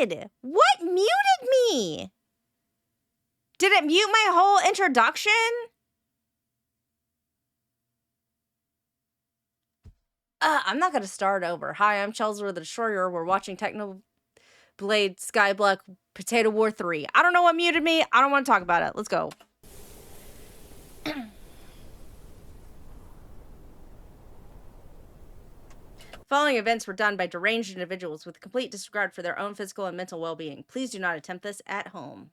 did? What muted me? Did it mute my whole introduction? I'm not going to start over. Hi, I'm Chelsea the Destroyer. We're watching Technoblade Skyblock Potato War 3. I don't know what muted me. I don't want to talk about it. Let's go. Following events were done by deranged individuals with complete disregard for their own physical and mental well-being. Please do not attempt this at home.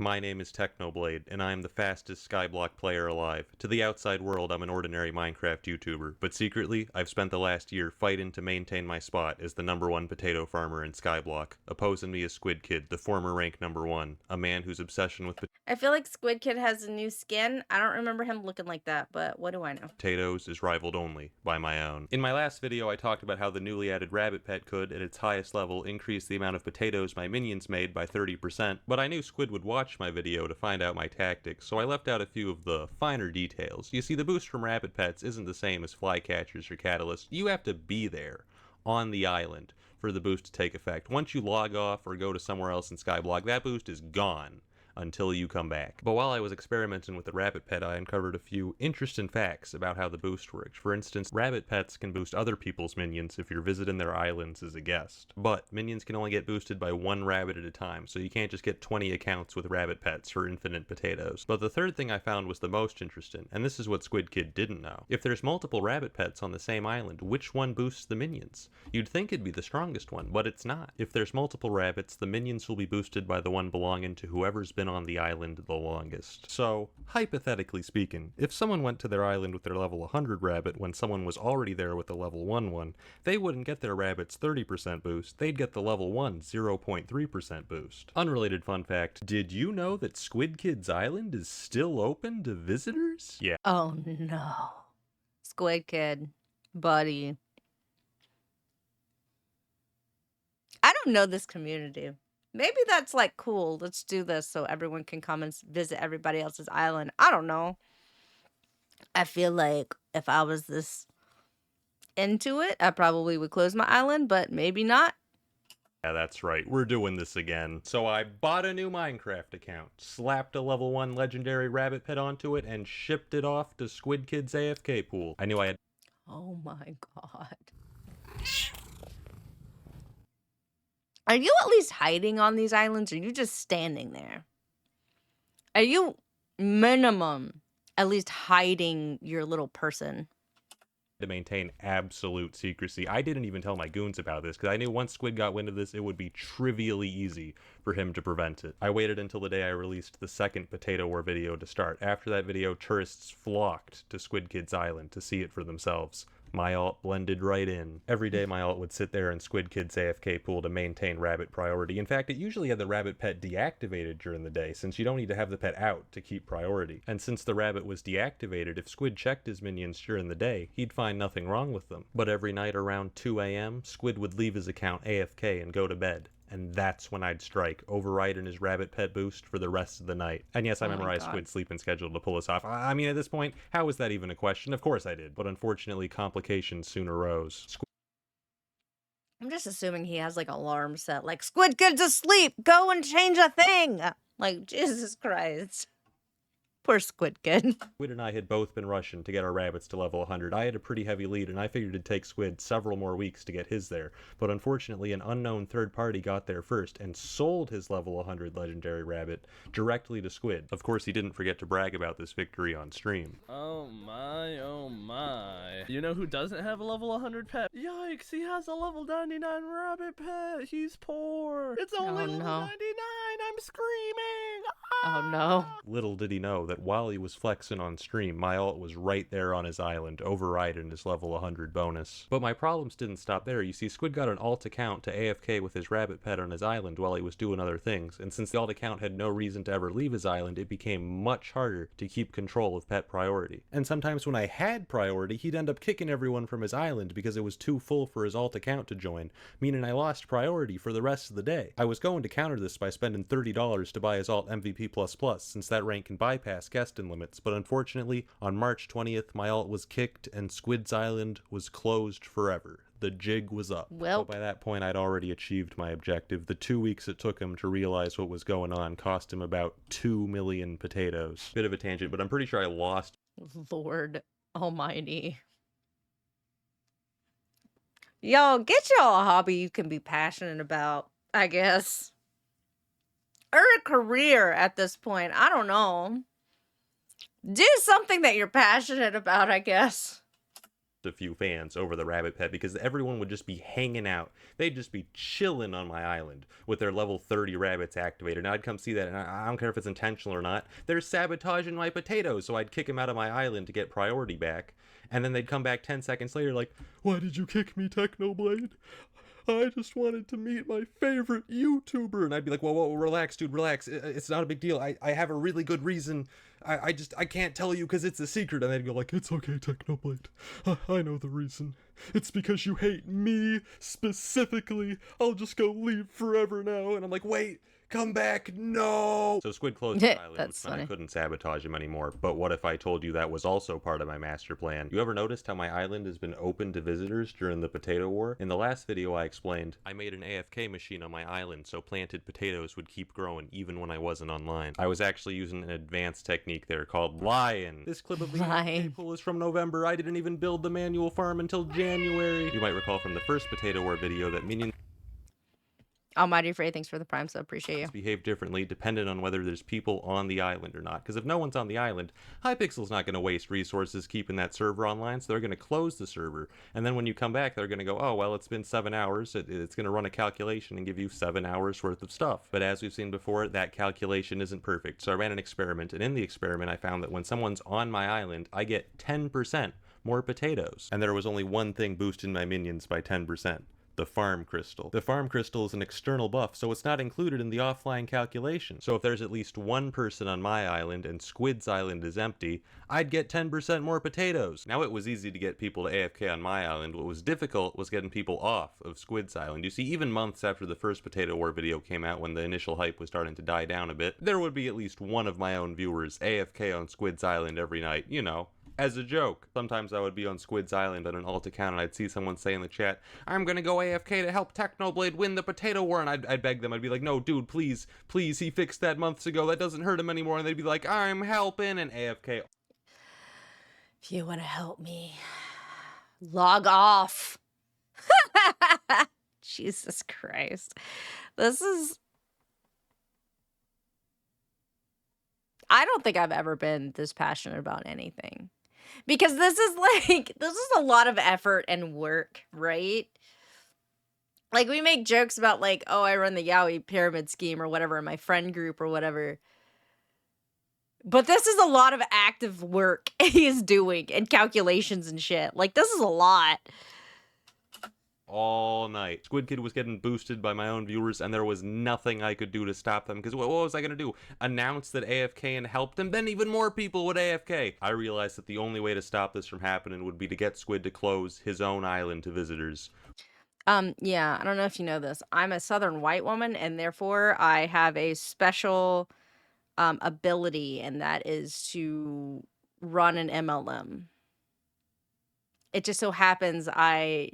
My name is Technoblade, and I am the fastest Skyblock player alive. To the outside world, I'm an ordinary Minecraft YouTuber, but secretly, I've spent the last year fighting to maintain my spot as the #1 potato farmer in Skyblock. Opposing me is Squid Kid, the former rank #1, a man whose obsession with I feel like Squid Kid has a new skin. I don't remember him looking like that, but what do I know? potatoes is rivaled only by my own. In my last video, I talked about how the newly added rabbit pet could, at its highest level, increase the amount of potatoes my minions made by 30%, but I knew Squid would watch my video to find out my tactics, so I left out a few of the finer details. You see, the boost from rabbit pets isn't the same as flycatchers or catalysts. You have to be there, on the island, for the boost to take effect. Once you log off or go to somewhere else in Skyblock, that boost is gone until you come back. But while I was experimenting with the rabbit pet, I uncovered a few interesting facts about how the boost works. For instance, rabbit pets can boost other people's minions if you're visiting their islands as a guest. But minions can only get boosted by one rabbit at a time, so you can't just get 20 accounts with rabbit pets for infinite potatoes. But the third thing I found was the most interesting, and this is what Squid Kid didn't know. If there's multiple rabbit pets on the same island, which one boosts the minions? You'd think it'd be the strongest one, but it's not. If there's multiple rabbits, the minions will be boosted by the one belonging to whoever's been on the island the longest. So, hypothetically speaking, if someone went to their island with their level 100 rabbit when someone was already there with a level 1 one, they wouldn't get their rabbit's 30% boost, they'd get the level 1 0.3% boost. Unrelated fun fact, did you know that Squid Kid's island is still open to visitors? Yeah. Oh no. Squid Kid, buddy. I don't know this community. Maybe that's like cool. Let's do this so everyone can come and visit everybody else's island. I don't know. I feel like if I was this into it, I probably would close my island, but maybe not. Yeah, that's right. We're doing this again. So I bought a new Minecraft account, slapped a level 1 legendary rabbit pet onto it, and shipped it off to Squid Kid's AFK pool. I knew I had... Oh my god. Are you at least hiding on these islands, or are you just standing there? Are you minimum at least hiding your little person? to maintain absolute secrecy. I didn't even tell my goons about this, because I knew once Squid got wind of this, it would be trivially easy for him to prevent it. I waited until the day I released the second Potato War video to start. After that video, tourists flocked to Squid Kid's Island to see it for themselves. My alt blended right in. Every day my alt would sit there in Squid Kid's AFK pool to maintain rabbit priority. In fact, it usually had the rabbit pet deactivated during the day, since you don't need to have the pet out to keep priority. And since the rabbit was deactivated, if Squid checked his minions during the day, he'd find nothing wrong with them. But every night around 2 AM, Squid would leave his account AFK and go to bed. And that's when I'd strike, overriding his rabbit pet boost for the rest of the night. And yes, I memorized Squid's sleeping schedule to pull us off. I mean, at this point, how is that even a question? Of course I did. But unfortunately, complications soon arose. I'm just assuming he has like an alarm set, like, Squid Kid's asleep, go and change a thing. Like, Jesus Christ. Poor Squid Kid. Squid and I had both been rushing to get our rabbits to level 100. I had a pretty heavy lead, and I figured it'd take Squid several more weeks to get his there. But unfortunately, an unknown third party got there first and sold his level 100 legendary rabbit directly to Squid. Of course, he didn't forget to brag about this victory on stream. Oh my, oh my. You know who doesn't have a level 100 pet? Yikes, he has a level 99 rabbit pet. He's poor. It's only level 99. I'm screaming. Ah! Oh no. Little did he know that while he was flexing on stream, my alt was right there on his island, overriding his level 100 bonus. But my problems didn't stop there. You see, Squid got an alt account to AFK with his rabbit pet on his island while he was doing other things, and since the alt account had no reason to ever leave his island, it became much harder to keep control of pet priority. And sometimes when I had priority, he'd end up kicking everyone from his island because it was too full for his alt account to join, meaning I lost priority for the rest of the day. I was going to counter this by spending $30 to buy his alt MVP++, since that rank can bypass guesting limits, but unfortunately, on March 20th, my alt was kicked and Squid's Island was closed forever. The jig was up. Well, But by that point, I'd already achieved my objective. The 2 weeks it took him to realize what was going on cost him about 2 million potatoes. Bit of a tangent, but I'm pretty sure I lost. Lord almighty. Yo, get y'all a hobby you can be passionate about, I guess. Or a career at this point. I don't know. Do something that you're passionate about, I guess. A few fans over the rabbit pet because everyone would just be hanging out. They'd just be chilling on my island with their level 30 rabbits activated. And I'd come see that, and I don't care if it's intentional or not. They're sabotaging my potatoes, so I'd kick them out of my island to get priority back. And then they'd come back 10 seconds later like, "Why did you kick me, Technoblade? I just wanted to meet my favorite YouTuber." And I'd be like, whoa, relax, dude, relax. It's not a big deal. I have a really good reason. I can't tell you because it's a secret. And they'd go like, "It's okay, Technoblade. I know the reason. It's because you hate me specifically. I'll just go leave forever now." And I'm like, "Wait, come back, no!" So Squid closed his island, That's which meant I funny. couldn't sabotage him anymore. But what if I told you that was also part of my master plan? You ever noticed how my island has been open to visitors during the potato war? In the last video I explained, I made an AFK machine on my island so planted potatoes would keep growing even when I wasn't online. I was actually using an advanced technique there called lying. This clip of the Lying. AFK pool is from November. I didn't even build the manual farm until January. You might recall from the first potato war video that minions Almighty Frey, thanks for the prime, so appreciate you. behave differently dependent on whether there's people on the island or not. Because if no one's on the island, Hypixel's not going to waste resources keeping that server online, so they're going to close the server. And then when you come back, they're going to go, "Oh, well, it's been 7 hours. It's going to run a calculation and give you 7 hours worth of stuff." But as we've seen before, that calculation isn't perfect. So I ran an experiment, and in the experiment, I found that when someone's on my island, I get 10% more potatoes. And there was only one thing boosting my minions by 10%. The farm crystal. The farm crystal is an external buff, so it's not included in the offline calculation. So if there's at least one person on my island and Squid's island is empty, I'd get 10% more potatoes. Now it was easy to get people to AFK on my island. What was difficult was getting people off of Squid's island. You see, even months after the first Potato War video came out, when the initial hype was starting to die down a bit, there would be at least one of my own viewers AFK on Squid's island every night, you know, as a joke. Sometimes I would be on Squid's Island on an alt account and I'd see someone say in the chat, "I'm gonna go AFK to help Technoblade win the potato war," and I'd beg them. I'd be like, "No, dude, please, he fixed that months ago. That doesn't hurt him anymore." And they'd be like, "I'm helping," and AFK. If you want to help me, log off. Jesus Christ. This is... I don't think I've ever been this passionate about anything. Because this is a lot of effort and work, right? Like, we make jokes about, like, "Oh, I run the Yaoi pyramid scheme," or whatever, in my friend group or whatever. But this is a lot of active work he's doing, and calculations and shit. Like, this is a lot. All night. Squid Kid was getting boosted by my own viewers, and there was nothing I could do to stop them, because what was I going to do? Announce that AFK and helped him? Then even more people would AFK. I realized that the only way to stop this from happening would be to get Squid to close his own island to visitors. Yeah, I don't know if you know this. I'm a Southern white woman, and therefore I have a special ability, and that is to run an MLM. It just so happens I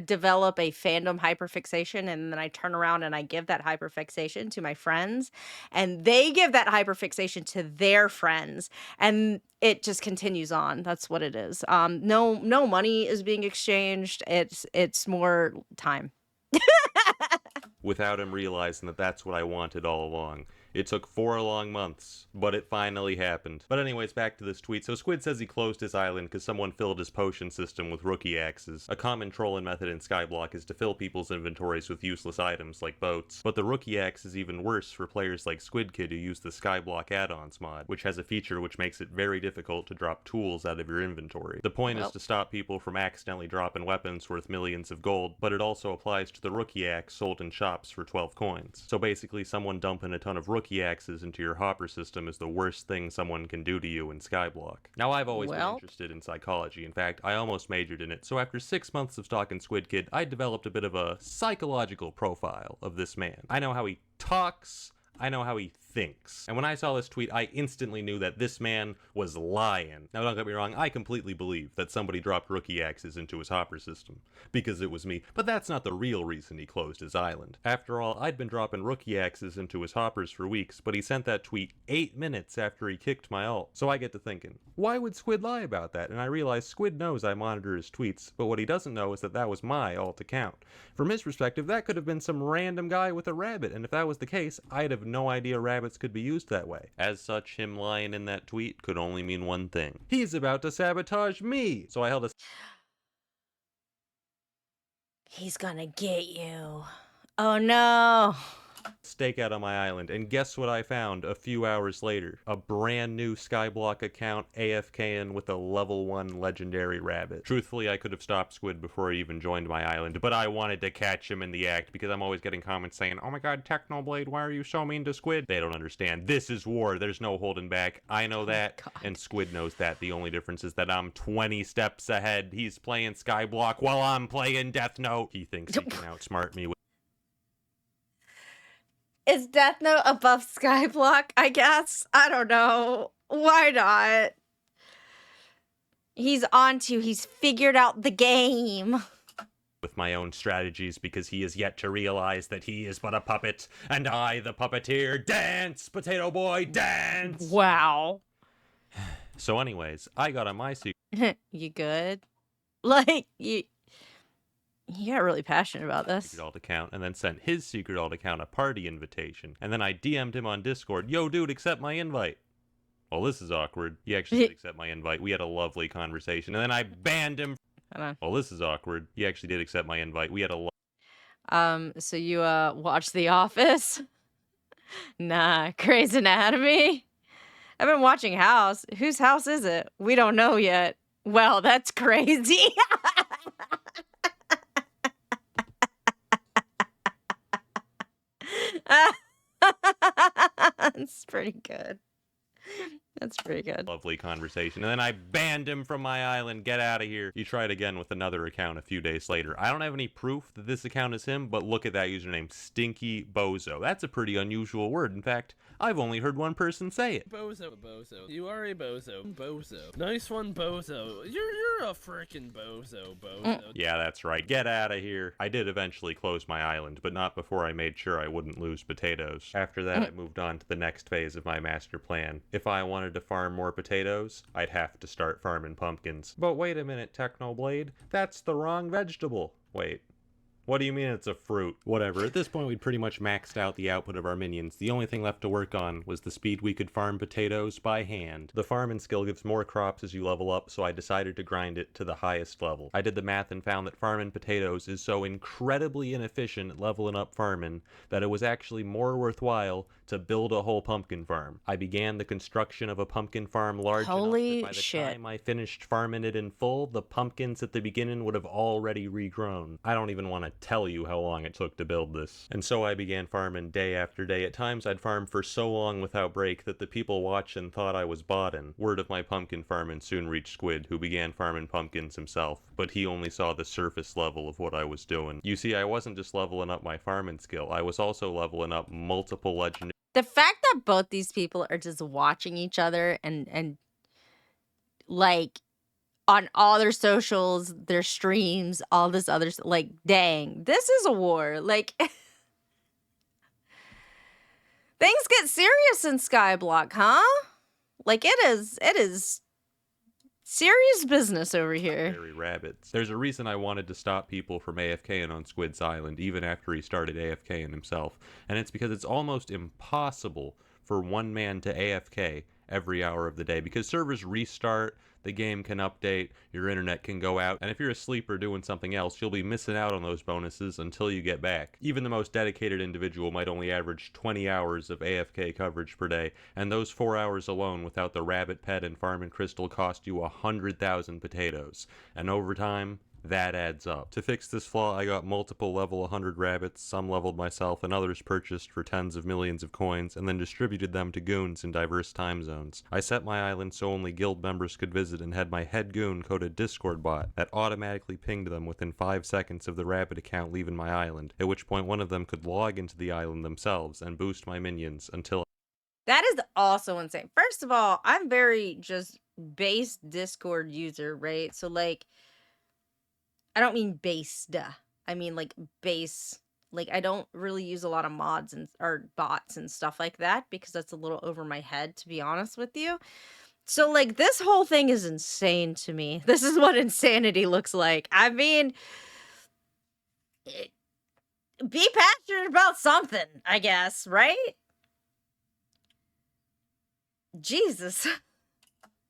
develop a fandom hyperfixation, and then I turn around and I give that hyperfixation to my friends, and they give that hyperfixation to their friends, and it just continues on. That's what it is. No money is being exchanged. It's more time. Without him realizing that that's what I wanted all along. It took 4 long months, but it finally happened. But anyways, back to this tweet. So Squid says he closed his island because someone filled his potion system with rookie axes. A common trolling method in Skyblock is to fill people's inventories with useless items like boats. But the rookie axe is even worse for players like Squid Kid who use the Skyblock add-ons mod, which has a feature which makes it very difficult to drop tools out of your inventory. The point is to stop people from accidentally dropping weapons worth millions of gold, but it also applies to the rookie axe sold in shops for 12 coins. So basically, someone dumping a ton of rookie axes into your hopper system is the worst thing someone can do to you in Skyblock. Now, I've always been interested in psychology. In fact, I almost majored in it, so after 6 months of stalking Squid Kid, I developed a bit of a psychological profile of this man. I know how he talks, I know how he thinks. And when I saw this tweet, I instantly knew that this man was lying. Now, don't get me wrong, I completely believe that somebody dropped rookie axes into his hopper system, because it was me, but that's not the real reason he closed his island. After all, I'd been dropping rookie axes into his hoppers for weeks, but he sent that tweet 8 minutes after he kicked my ult. So I get to thinking, why would Squid lie about that? And I realize Squid knows I monitor his tweets, but what he doesn't know is that that was my alt account. From his perspective, that could have been some random guy with a rabbit, and if that was the case, I'd have no idea rabbits could be used that way. As such, him lying in that tweet could only mean one thing. He's about to sabotage me! So I held a He's gonna get you. Oh no. stakeout on my island, and guess what I found a few hours later? A brand new Skyblock account AFKing with a level 1 legendary rabbit. Truthfully, I could have stopped Squid before he even joined my island, but I wanted to catch him in the act because I'm always getting comments saying, oh my god, Technoblade, why are you so mean to Squid? They don't understand. This is war. There's no holding back. I know that, and Squid knows that. The only difference is that I'm 20 steps ahead. He's playing Skyblock while I'm playing Death Note. He thinks he can outsmart me with Is Death Note above Skyblock, I guess? I don't know. Why not? He's he's figured out the game. my own strategies because he is yet to realize that he is but a puppet, and I, the puppeteer, dance, potato boy, dance! Wow. So anyways, I got on my secret You good? Like, you got really passionate about this. alt account, and then sent his secret alt account a party invitation, and then I DM'd him on Discord, yo dude, accept my invite. Well, this is awkward. He actually did accept my invite. We had a lovely conversation, and then I banned him. Hold on. Well, this is awkward. He actually did accept my invite. We had a So you watch The Office? Nah, Grey's Anatomy? I've been watching House. Whose house is it? We don't know yet. Well, that's crazy. That's pretty good. That's pretty good. lovely conversation, and then I banned him from my island. Get out of here. He tried again with another account a few days later. I don't have any proof that this account is him, but look at that username, Stinky Bozo. That's a pretty unusual word. In fact, I've only heard one person say it. Bozo. You are a bozo. Bozo. Nice one, bozo. You're a frickin' bozo. Yeah, that's right. Get out of here. I did eventually close my island, but not before I made sure I wouldn't lose potatoes. After that, I moved on to the next phase of my master plan. If I wanted to farm more potatoes, I'd have to start farming pumpkins. But wait a minute, Technoblade. That's the wrong vegetable. Wait. What do you mean it's a fruit? Whatever, at this point we'd pretty much maxed out the output of our minions. The only thing left to work on was the speed we could farm potatoes by hand. The farming skill gives more crops as you level up, so I decided to grind it to the highest level. I did the math and found that farming potatoes is so incredibly inefficient at leveling up farming that it was actually more worthwhile to build a whole pumpkin farm. I began the construction of a pumpkin farm large enough that by the time I finished farming it in full, the pumpkins at the beginning would have already regrown. I don't even want to tell you how long it took to build this. And so I began farming day after day. At times I'd farm for so long without break that the people watching thought I was bodding. Word of my pumpkin farming soon reached Squid, who began farming pumpkins himself, but he only saw the surface level of what I was doing. You see, I wasn't just leveling up my farming skill, I was also leveling up multiple legendary. The fact that both these people are just watching each other and like on all their socials, their streams, all this other like, dang, this is a war. Like, things get serious in Skyblock, huh? Like, it is serious business over here. Rabbits. There's a reason I wanted to stop people from AFKing on Squid's Island, even after he started AFKing himself, and it's because it's almost impossible for one man to AFK every hour of the day, because servers restart, the game can update, your internet can go out, and if you're asleep or doing something else, you'll be missing out on those bonuses until you get back. Even the most dedicated individual might only average 20 hours of AFK coverage per day, and those 4 hours alone without the rabbit pet and farm and crystal cost you 100,000 potatoes. And over time, that adds up. To fix this flaw, I got multiple level 100 rabbits, some leveled myself, and others purchased for tens of millions of coins, and then distributed them to goons in diverse time zones. I set my island so only guild members could visit and had my head goon code a Discord bot that automatically pinged them within 5 seconds of the rabbit account leaving my island, at which point one of them could log into the island themselves and boost my minions until That is also insane. First of all, I'm very just base Discord user, right? So like I don't mean based. I mean like base. Like I don't really use a lot of mods and or bots and stuff like that because that's a little over my head to be honest with you. So like this whole thing is insane to me. This is what insanity looks like. I mean, it, be passionate about something, I guess, right? Jesus.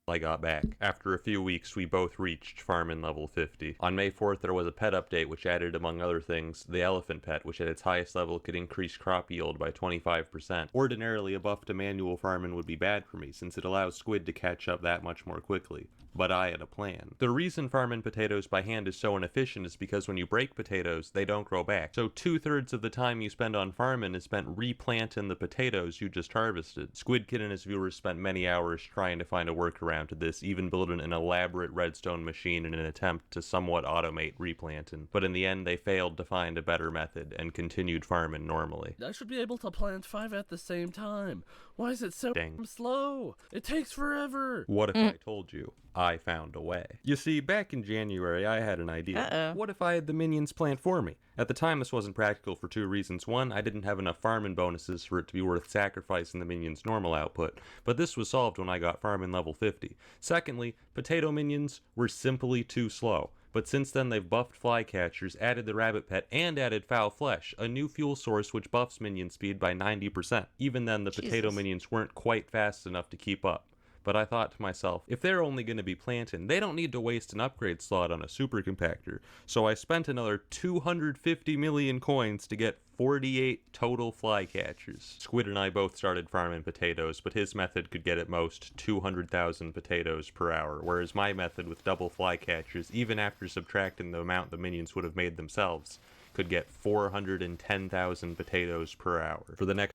I got back. After a few weeks, we both reached farming level 50. On May 4th, there was a pet update which added, among other things, the elephant pet, which at its highest level could increase crop yield by 25%. Ordinarily, a buff to manual farming would be bad for me, since it allows squid to catch up that much more quickly. But I had a plan. The reason farming potatoes by hand is so inefficient is because when you break potatoes, they don't grow back. So 2/3 of the time you spend on farming is spent replanting the potatoes you just harvested. Squid Kid and his viewers spent many hours trying to find a workaround to this, even building an elaborate redstone machine in an attempt to somewhat automate replanting. But in the end, they failed to find a better method and continued farming normally. I should be able to plant 5 at the same time. Why is it so Dang. slow? It takes forever. What if I told you I found a way? You see, back in January, I had an idea. Uh-oh. What if I had the minions plant for me? At the time, this wasn't practical for 2 reasons. One, I didn't have enough farming bonuses for it to be worth sacrificing the minions' normal output, but this was solved when I got farming level 50. Secondly, potato minions were simply too slow. But since then, they've buffed flycatchers, added the rabbit pet, and added foul flesh, a new fuel source which buffs minion speed by 90%. Even then, the potato Jesus. minions weren't quite fast enough to keep up. But I thought to myself, if they're only going to be planting, they don't need to waste an upgrade slot on a super compactor. So I spent another 250 million coins to get 48 total flycatchers. Squid and I both started farming potatoes, but his method could get at most 200,000 potatoes per hour, whereas my method with double flycatchers, even after subtracting the amount the minions would have made themselves, could get 410,000 potatoes per hour. For the next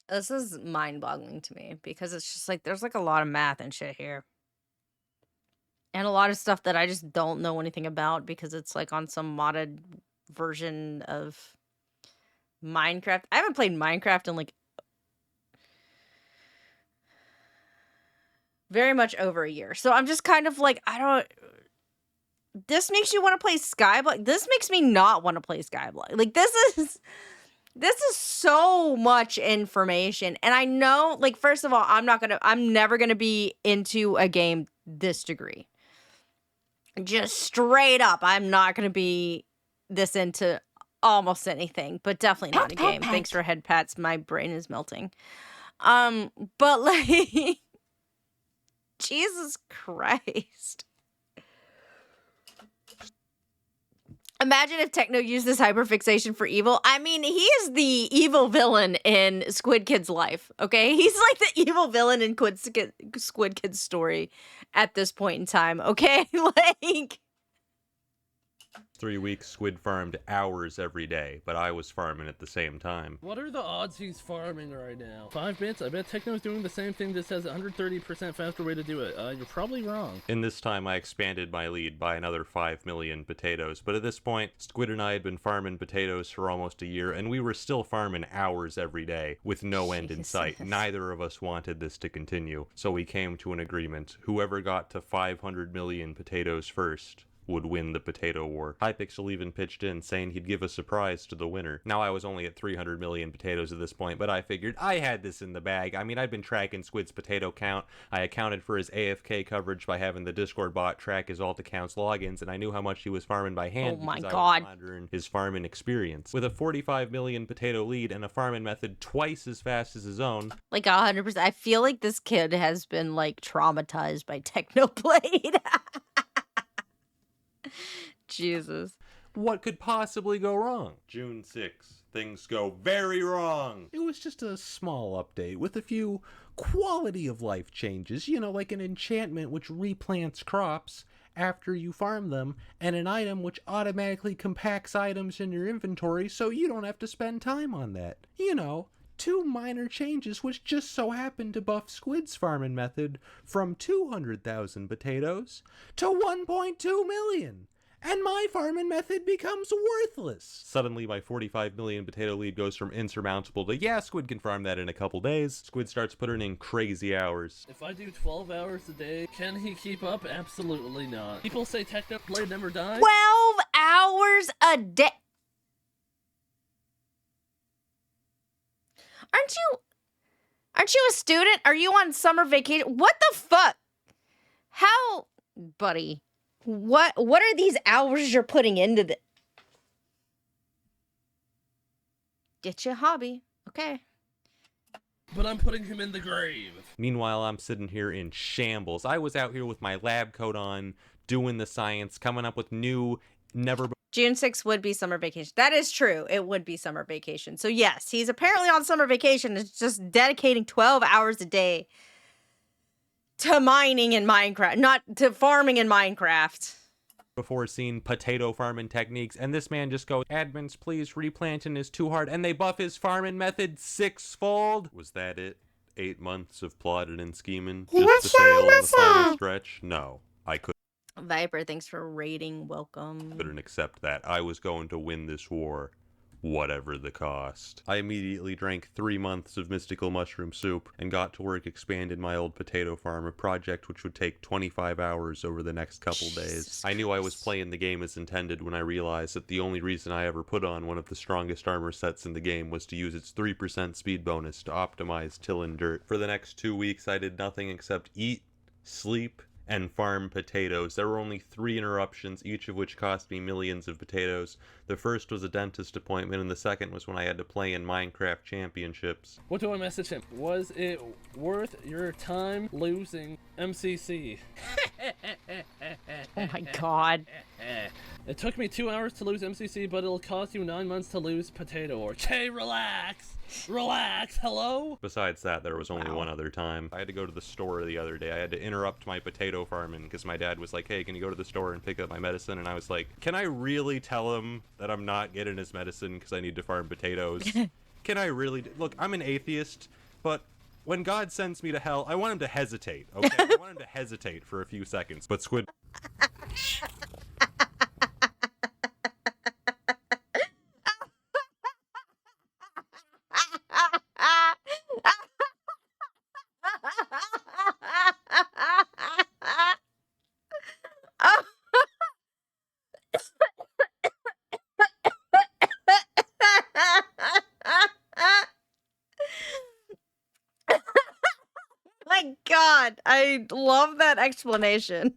This is mind-boggling to me because it's just like there's like a lot of math and shit here. And a lot of stuff that I just don't know anything about because it's like on some modded version of Minecraft. I haven't played Minecraft in like very much over a year. So I'm just kind of like, I don't. This makes you want to play Skyblock. This makes me not want to play Skyblock. Like this is so much information. And I know, like, first of all, I'm never gonna be into a game this degree. Just straight up, I'm not gonna be this into almost anything, but definitely not a game. Thanks for head pats. My brain is melting. But like Jesus Christ. Imagine if Techno used this hyperfixation for evil. I mean, he is the evil villain in Squid Kid's life, okay? He's like the evil villain in Squid Kid's story at this point in time, okay? Like 3 weeks, Squid farmed hours every day, but I was farming at the same time. What are the odds he's farming right now? 5 bits? I bet Techno's doing the same thing, just has a 130% faster way to do it. You're probably wrong. In this time, I expanded my lead by another 5 million potatoes, but at this point, Squid and I had been farming potatoes for almost a year, and we were still farming hours every day, with no end in sight. Neither of us wanted this to continue, so we came to an agreement. Whoever got to 500 million potatoes first would win the potato war. Hypixel even pitched in, saying he'd give a surprise to the winner. Now, I was only at 300 million potatoes at this point, but I figured I had this in the bag. I mean, I'd been tracking Squid's potato count. I accounted for his AFK coverage by having the Discord bot track his alt account's logins, and I knew how much he was farming by hand Oh my because God. I was monitoring his farming experience. With a 45 million potato lead and a farming method twice as fast as his own, like 100%. I feel like this kid has been like traumatized by Technoblade. Jesus. what could possibly go wrong? June 6th. Things go very wrong. It was just a small update with a few quality of life changes, you know, like an enchantment which replants crops after you farm them, and an item which automatically compacts items in your inventory so you don't have to spend time on that. You know, 2 minor changes which just so happened to buff Squid's farming method from 200,000 potatoes to 1.2 million. and my farming method becomes worthless. Suddenly, my 45 million potato lead goes from insurmountable to, yeah, Squid can farm that in a couple days. Squid starts putting in crazy hours. If I do 12 hours a day, can he keep up? Absolutely not. People say Technoblade never dies. 12 hours a day. Aren't you a student? Are you on summer vacation? What the fuck? How, buddy? What are these hours you're putting into this? Get your hobby. Okay. But I'm putting him in the grave. Meanwhile, I'm sitting here in shambles. I was out here with my lab coat on, doing the science, coming up with new, never... June 6th would be summer vacation. That is true. It would be summer vacation. So yes, he's apparently on summer vacation. It's just dedicating 12 hours a day to mining in Minecraft, not to farming in Minecraft. Before seeing potato farming techniques, and this man just goes, admins, please, replanting is too hard, and they buff his farming method 6-fold. Was that it? 8 months of plotting and scheming? Just to fail in the final stretch? No, I couldn't. Viper, thanks for raiding. Welcome. Couldn't accept that. I was going to win this war, whatever the cost. I immediately drank 3 months of mystical mushroom soup and got to work expanding my old potato farm, a project which would take 25 hours over the next couple days. I knew I was playing the game as intended when I realized that the only reason I ever put on one of the strongest armor sets in the game was to use its 3% speed bonus to optimize tillin' dirt. For the next 2 weeks, I did nothing except eat, sleep, and farm potatoes. There were only 3 interruptions, each of which cost me millions of potatoes. The first was a dentist appointment, and the second was when I had to play in Minecraft Championships. What do I message him? Was it worth your time losing MCC? Oh my god. It took me 2 hours to lose MCC, but it'll cost you 9 months to lose potato ore. Okay, relax. Relax, hello? Besides that, there was only one other time. I had to go to the store the other day. I had to interrupt my potato farming because my dad was like, hey, can you go to the store and pick up my medicine? And I was like, can I really tell him that I'm not getting his medicine because I need to farm potatoes? Can I really? Look, I'm an atheist, but when God sends me to hell, I want him to hesitate, okay? I want him to hesitate for a few seconds. But Squid... My god, I love that explanation.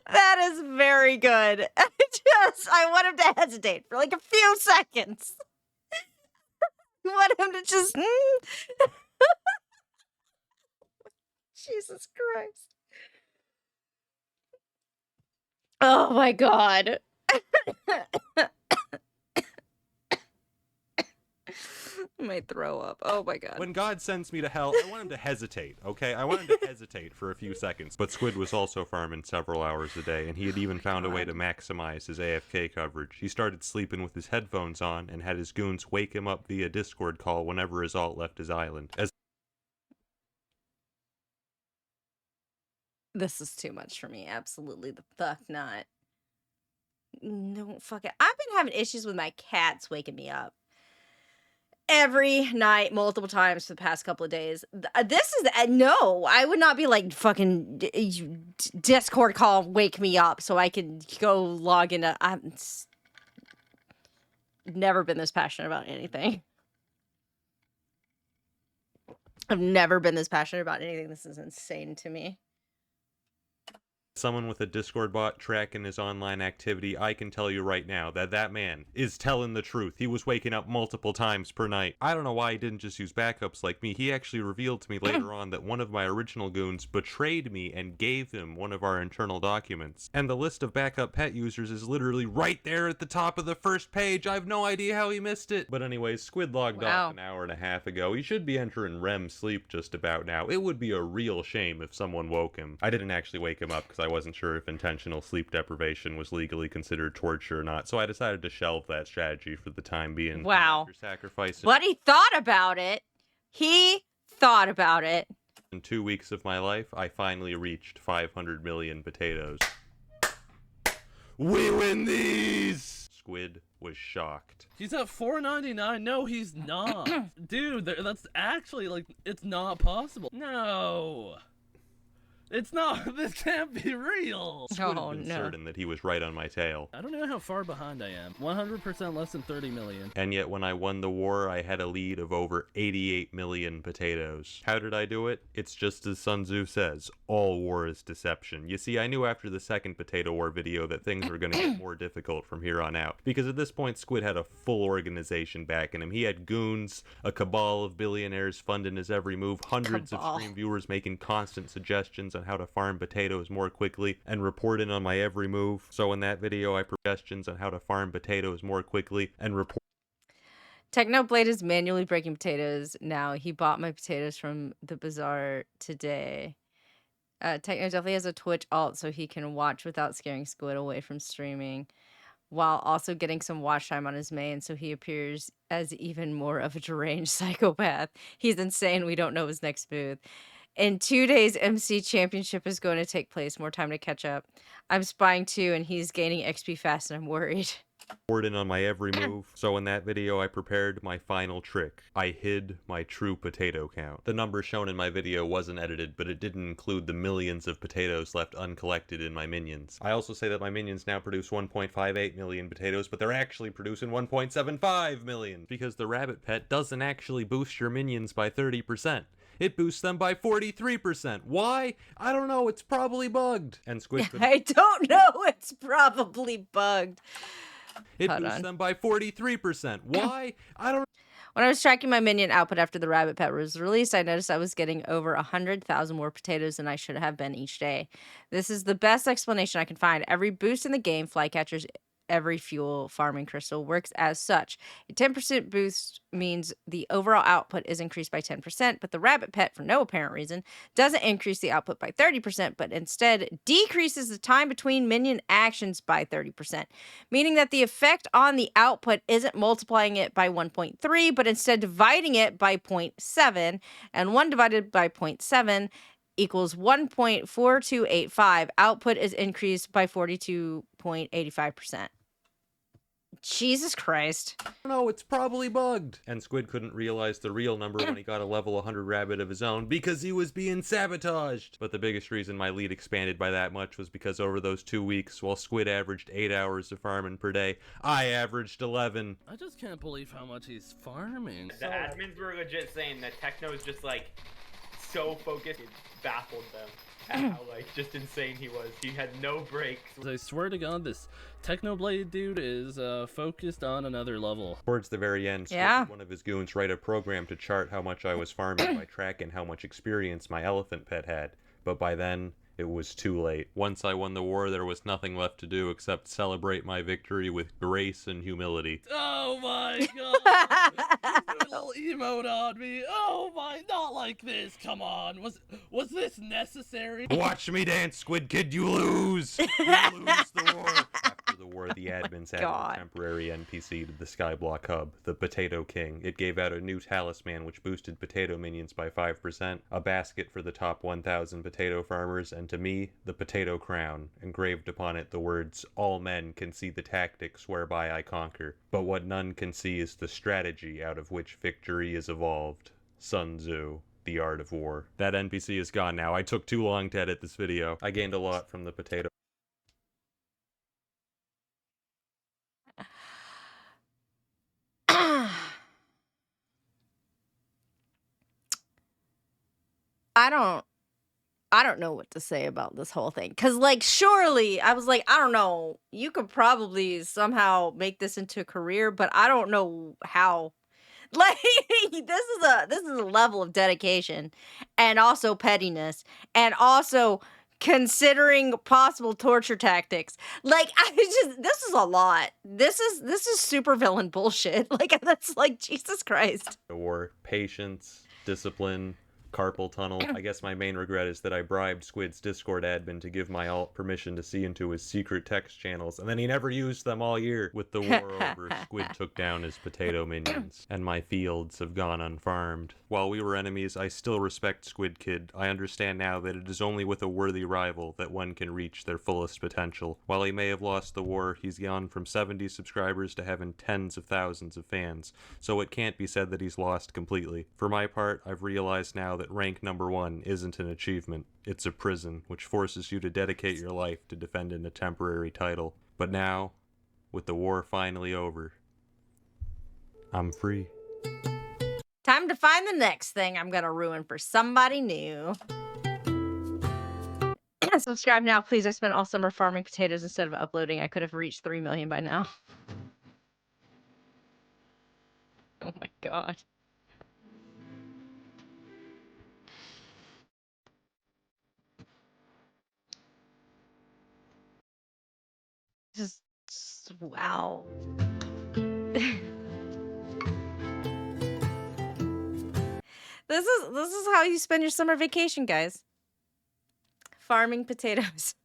That is very good. I want him to hesitate for like a few seconds. I want him to just... Jesus Christ. Oh my god. I might throw up. Oh my god. When God sends me to hell, I want him to hesitate, okay? I want him to hesitate for a few seconds. But Squid was also farming several hours a day, and he had even found a way to maximize his AFK coverage. He started sleeping with his headphones on and had his goons wake him up via Discord call whenever his alt left his island. This is too much for me. Absolutely the fuck not. No, fuck it. I've been having issues with my cats waking me up every night, multiple times for the past couple of days. This is no. I would not be like fucking Discord call, wake me up so I can go log into. I'm never been this passionate about anything. I've never been this passionate about anything. This is insane to me. Someone with a Discord bot tracking his online activity, I can tell you right now that that man is telling the truth. He was waking up multiple times per night. I don't know why he didn't just use backups like me. He actually revealed to me later on that one of my original goons betrayed me and gave him one of our internal documents. And the list of backup pet users is literally right there at the top of the first page. I have no idea how he missed it. But anyways, Squid logged off an hour and a half ago. He should be entering REM sleep just about now. It would be a real shame if someone woke him. I didn't actually wake him up because I wasn't sure if intentional sleep deprivation was legally considered torture or not, so I decided to shelve that strategy for the time being. Wow. Sacrifice. But he thought about it. He thought about it. In 2 weeks of my life, I finally reached 500 million potatoes. We win these! Squid was shocked. He's at 4.99. No, he's not. Dude, that's actually, like, it's not possible. No. It's not. This can't be real. Squid had been certain that he was right on my tail. I don't know how far behind I am. 100% less than 30 million. And yet when I won the war, I had a lead of over 88 million potatoes. How did I do it? It's just as Sun Tzu says, all war is deception. You see, I knew after the second potato war video that things were going to get more difficult from here on out. Because at this point, Squid had a full organization backing him. He had goons, a cabal of billionaires funding his every move, hundreds of stream viewers making constant suggestions on how to farm potatoes more quickly and reporting on my every move. So in that video, I suggestions on how to farm potatoes more quickly and report. Technoblade is manually breaking potatoes now. He bought my potatoes from the bazaar today. Techno definitely has a Twitch alt so he can watch without scaring Squid away from streaming, while also getting some watch time on his main, so he appears as even more of a deranged psychopath. He's insane. We don't know his next move. In 2 days, MC Championship is going to take place. More time to catch up. I'm spying too, and he's gaining XP fast, and I'm worried. Reporting on my every move. So in that video, I prepared my final trick. I hid my true potato count. The number shown in my video wasn't edited, but it didn't include the millions of potatoes left uncollected in my minions. I also say that my minions now produce 1.58 million potatoes, but they're actually producing 1.75 million, because the rabbit pet doesn't actually boost your minions by 30%. It boosts them by 43%. Why? I don't know. It's probably bugged. And Squid could... I don't know. It's probably bugged. It boosts them by 43%. Why? I don't... When I was tracking my minion output after the rabbit pet was released, I noticed I was getting over 100,000 more potatoes than I should have been each day. This is the best explanation I can find. Every boost in the game, flycatchers, every fuel farming crystal works as such. A 10% boost means the overall output is increased by 10%, but the rabbit pet, for no apparent reason, doesn't increase the output by 30%, but instead decreases the time between minion actions by 30%, meaning that the effect on the output isn't multiplying it by 1.3, but instead dividing it by 0.7, and 1 divided by 0.7 equals 1.4285. Output is increased by 42.85%. Jesus Christ. No, it's probably bugged. And Squid couldn't realize the real number when he got a level 100 rabbit of his own because he was being sabotaged. But the biggest reason my lead expanded by that much was because over those 2 weeks, while Squid averaged 8 hours of farming per day, I averaged 11. I just can't believe how much he's farming. The admins were legit saying that Techno is just like so focused, it baffled them at how like just insane he was. He had no breaks. I swear to God, this Technoblade dude is focused on another level. Towards the very end, Squid had one of his goons write a program to chart how much I was farming by tracking how much experience my elephant pet had. But by then, it was too late. Once I won the war, there was nothing left to do except celebrate my victory with grace and humility. Oh my God! Little emote on me. Oh my, not like this. Come on. Was this necessary? Watch me dance, Squid Kid. You lose. You lose the war. After the war, the admins added a temporary NPC to the Skyblock hub, the Potato King. It gave out a new talisman which boosted potato minions by 5%, a basket for the top 1,000 potato farmers, and to me, the Potato Crown, engraved upon it the words, "All men can see the tactics whereby I conquer, but what none can see is the strategy out of which victory is evolved." Sun Tzu, The Art of War. That NPC is gone now. I took too long to edit this video. I gained a lot from the potato. I don't know what to say about this whole thing. Cause like, surely, I was like, I don't know, you could probably somehow make this into a career, but I don't know how. Like, this is a level of dedication and also pettiness and also considering possible torture tactics. Like, this is a lot. This is super villain bullshit. Like, that's like, Jesus Christ. War, patience, discipline, carpal tunnel. I guess my main regret is that I bribed Squid's Discord admin to give my alt permission to see into his secret text channels, and then he never used them all year. With the war over, Squid took down his potato minions, and my fields have gone unfarmed. While we were enemies, I still respect Squid Kid. I understand now that it is only with a worthy rival that one can reach their fullest potential. While he may have lost the war, he's gone from 70 subscribers to having tens of thousands of fans, so it can't be said that he's lost completely. For my part, I've realized now that rank number 1 isn't an achievement, it's a prison, which forces you to dedicate your life to defending a temporary title. But now, with the war finally over, I'm free. Time to find the next thing I'm gonna ruin for somebody new. Subscribe now, please. I spent all summer farming potatoes instead of uploading. I could have reached 3 million by now. Oh my god. Just wow. This is how you spend your summer vacation, guys. Farming potatoes.